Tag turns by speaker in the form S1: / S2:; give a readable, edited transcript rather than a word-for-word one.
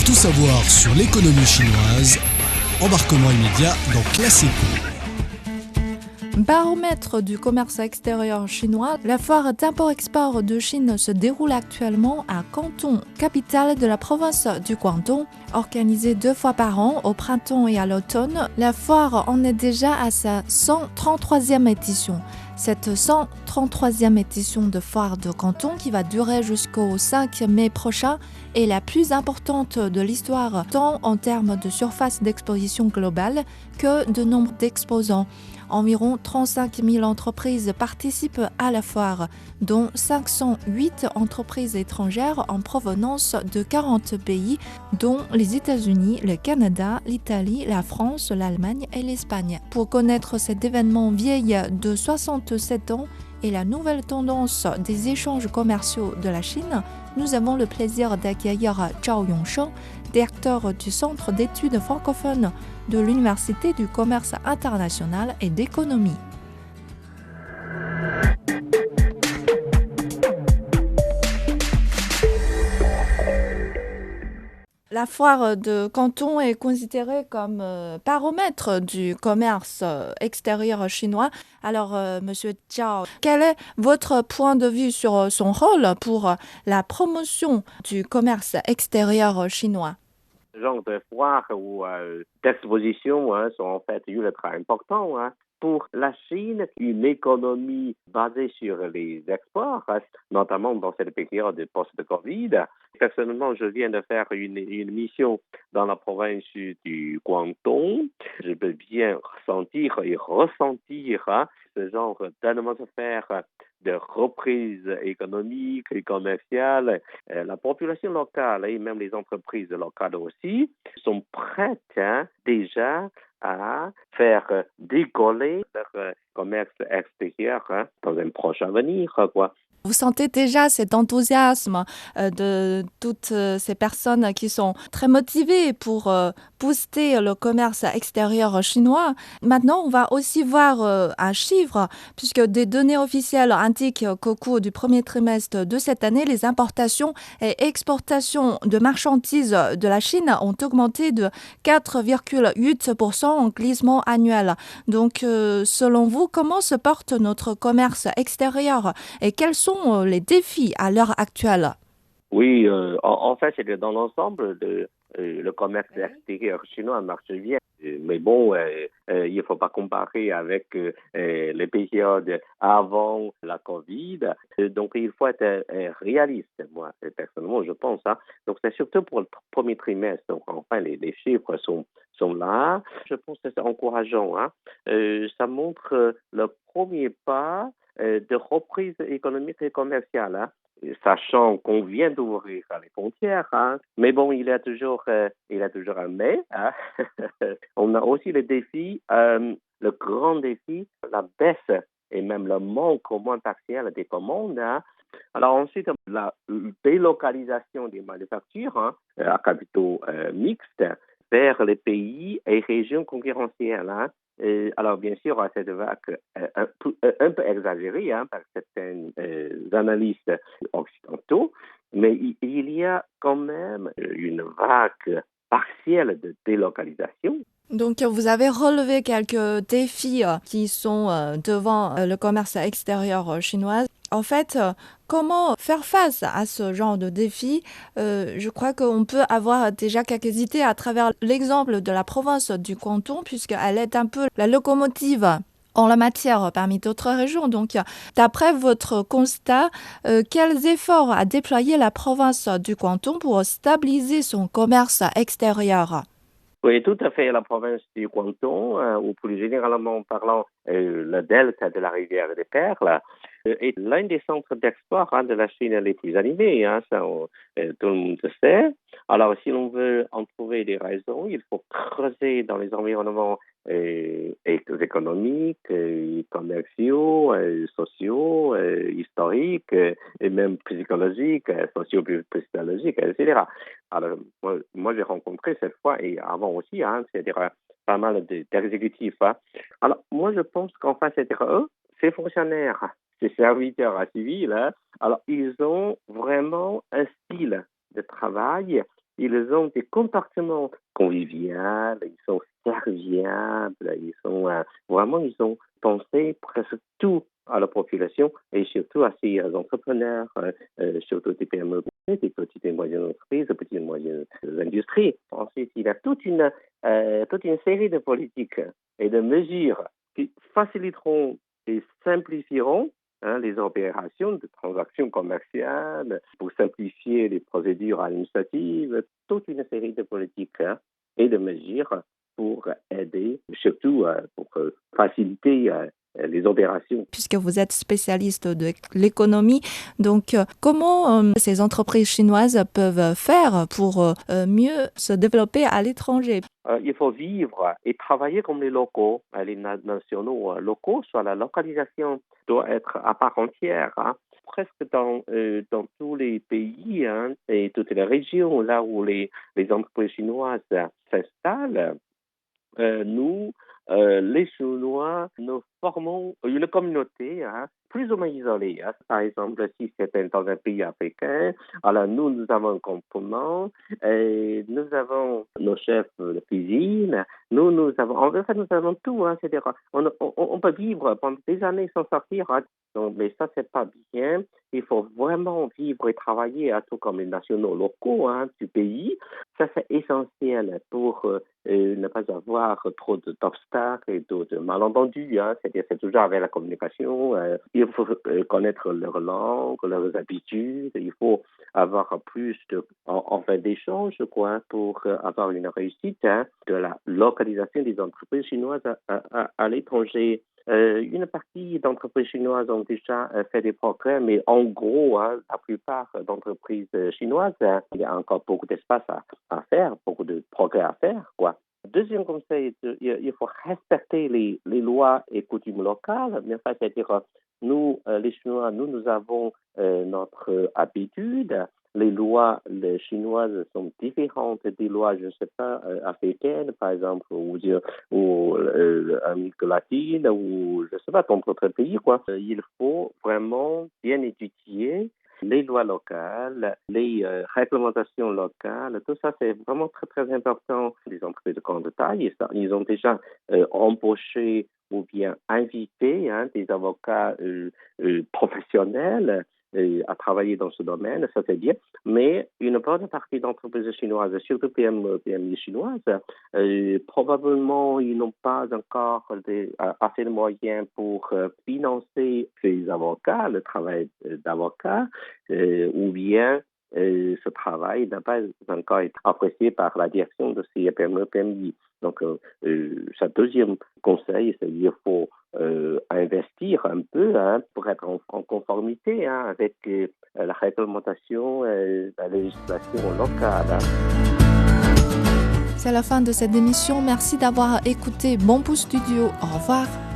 S1: Tout savoir sur l'économie chinoise, embarquement immédiat dans Classe Éco.
S2: Baromètre du commerce extérieur chinois, la foire d'import-export de Chine se déroule actuellement à Canton, capitale de la province du Guangdong. Organisée 2 fois par an, au printemps et à l'automne, la foire en est déjà à sa 133e édition. Cette 133e édition de foire de Canton, qui va durer jusqu'au 5 mai prochain, est la plus importante de l'histoire, tant en termes de surface d'exposition globale que de nombre d'exposants. Environ 35 000 entreprises participent à la foire, dont 508 entreprises étrangères en provenance de 40 pays, dont les États-Unis, le Canada, l'Italie, la France, l'Allemagne et l'Espagne. Pour connaître cet événement vieil de 67 ans et la nouvelle tendance des échanges commerciaux de la Chine, nous avons le plaisir d'accueillir Zhao Yongsheng, directeur du Centre d'études francophones de l'Université du commerce international et d'économie. La foire de Canton est considérée comme baromètre du commerce extérieur chinois. Alors, Monsieur Zhao, quel est votre point de vue sur son rôle pour la promotion du commerce extérieur chinois?
S3: Ce genre de foires ou d'expositions sont en fait ultra importants. Pour la Chine, une économie basée sur les exports, notamment dans cette période de post-Covid. Personnellement, je viens de faire une mission dans la province du Guangdong. Je peux bien ressentir et ressentir ce genre d'atmosphère de reprise économique et commerciale. La population locale et même les entreprises locales aussi sont prêtes déjà à faire décoller leur commerce extérieur dans un proche avenir, quoi.
S2: Vous sentez déjà cet enthousiasme de toutes ces personnes qui sont très motivées pour booster le commerce extérieur chinois. Maintenant, on va aussi voir un chiffre, puisque des données officielles indiquent qu'au cours du premier trimestre de cette année, les importations et exportations de marchandises de la Chine ont augmenté de 4,8% en glissement annuel. Donc, selon vous, comment se porte notre commerce extérieur et quels sont les défis à l'heure actuelle?
S3: Oui, en fait, c'est que dans l'ensemble, le commerce extérieur chinois marche bien. Mais bon, il ne faut pas comparer avec les périodes avant la Covid. Donc, il faut être réaliste, moi, personnellement, je pense. Donc, c'est surtout pour le premier trimestre. Donc, enfin, les chiffres sont là. Je pense que c'est encourageant. Ça montre le premier pas de reprise économique et commerciale. Sachant qu'on vient d'ouvrir les frontières, mais bon, il y a toujours un mais. On a aussi le défi, le grand défi, la baisse et même le manque au moins partiel des commandes. Alors ensuite, la délocalisation des manufactures à capitaux mixtes vers les pays et régions concurrentielles. Alors, bien sûr, cette vague un peu exagérée par certains analystes occidentaux, mais il y a quand même une vague partielle de délocalisation.
S2: Donc, vous avez relevé quelques défis qui sont devant le commerce extérieur chinois. En fait, comment faire face à ce genre de défis? Je crois qu'on peut avoir déjà quelques idées à travers l'exemple de la province du Canton, puisqu'elle est un peu la locomotive en la matière parmi d'autres régions. Donc, d'après votre constat, quels efforts a déployé la province du Canton pour stabiliser son commerce extérieur?
S3: Oui, tout à fait. La province du Guangdong, ou plus généralement parlant, le delta de la rivière des Perles, est l'un des centres d'export de la Chine les plus animés. Ça, tout le monde le sait. Alors, si l'on veut en trouver des raisons, il faut creuser dans les environnements économiques, commerciaux, sociaux, historiques, et même psychologiques, socio-psychologiques, etc. Alors, moi, j'ai rencontré cette fois, et avant aussi, c'est-à-dire pas mal d'exécutifs. Alors, moi, je pense qu'en fait, c'est-à-dire eux, ces fonctionnaires, ces serviteurs civils, alors, ils ont vraiment un style de travail ils ont des comportements conviviaux, ils sont serviables, ils ont pensé presque tout à la population et surtout à ces entrepreneurs, surtout des PME, des petites et moyennes entreprises, des petites et moyennes industries. Ensuite, il y a toute une série de politiques et de mesures qui faciliteront et simplifieront les opérations de transactions commerciales, pour simplifier les procédures administratives, toute une série de politiques et de mesures pour aider, surtout pour faciliter les opérations.
S2: Puisque vous êtes spécialiste de l'économie, donc comment ces entreprises chinoises peuvent faire pour mieux se développer à l'étranger?
S3: Il faut vivre et travailler comme les locaux, les nationaux locaux, soit la localisation doit être à part entière. Presque dans tous les pays et toutes les régions là où les entreprises chinoises s'installent, nous, les Chinois, nous formons une communauté plus ou moins isolée. Par exemple, si c'est dans un pays africain, alors nous avons un campement, et nous avons nos chefs de cuisine, nous avons tout. C'est-à-dire, on peut vivre pendant des années sans sortir. Donc, mais ça, c'est pas bien. Il faut vraiment vivre et travailler tout comme les nationaux locaux du pays. Ça, c'est essentiel pour ne pas avoir trop d'obstacles et de malentendus. C'est-à-dire, c'est toujours avec la communication. Il faut connaître leur langue, leurs habitudes. Il faut avoir plus d'échanges pour avoir une réussite de la localisation des entreprises chinoises à l'étranger. Une partie d'entreprises chinoises ont déjà fait des progrès, mais en gros, la plupart d'entreprises chinoises, il y a encore beaucoup d'espace à faire, beaucoup de progrès à faire, quoi. Deuxième conseil, il faut respecter les lois et coutumes locales. Mais enfin, c'est-à-dire, nous, les Chinois, nous avons notre habitude. Les lois chinoises sont différentes des lois, je ne sais pas, africaines, par exemple, ou Amérique latine, ou je ne sais pas, dans d'autres pays, quoi. Il faut vraiment bien étudier les lois locales, les réglementations locales, tout ça, c'est vraiment très, très important. Les entreprises de grande taille, ils ont déjà embauché ou bien invité des avocats professionnels à travailler dans ce domaine, ça c'est bien, mais une bonne partie d'entreprises chinoises, surtout PMI chinoises, probablement ils n'ont pas encore assez de moyens pour financer ces avocats, le travail d'avocat, ou bien ce travail n'a pas encore été apprécié par la direction de ces PMI. Donc, ce deuxième conseil, c'est qu'il faut investir un peu pour être en conformité avec la réglementation, la législation locale.
S2: C'est la fin de cette émission. Merci d'avoir écouté Bon Pouce Studio. Au revoir.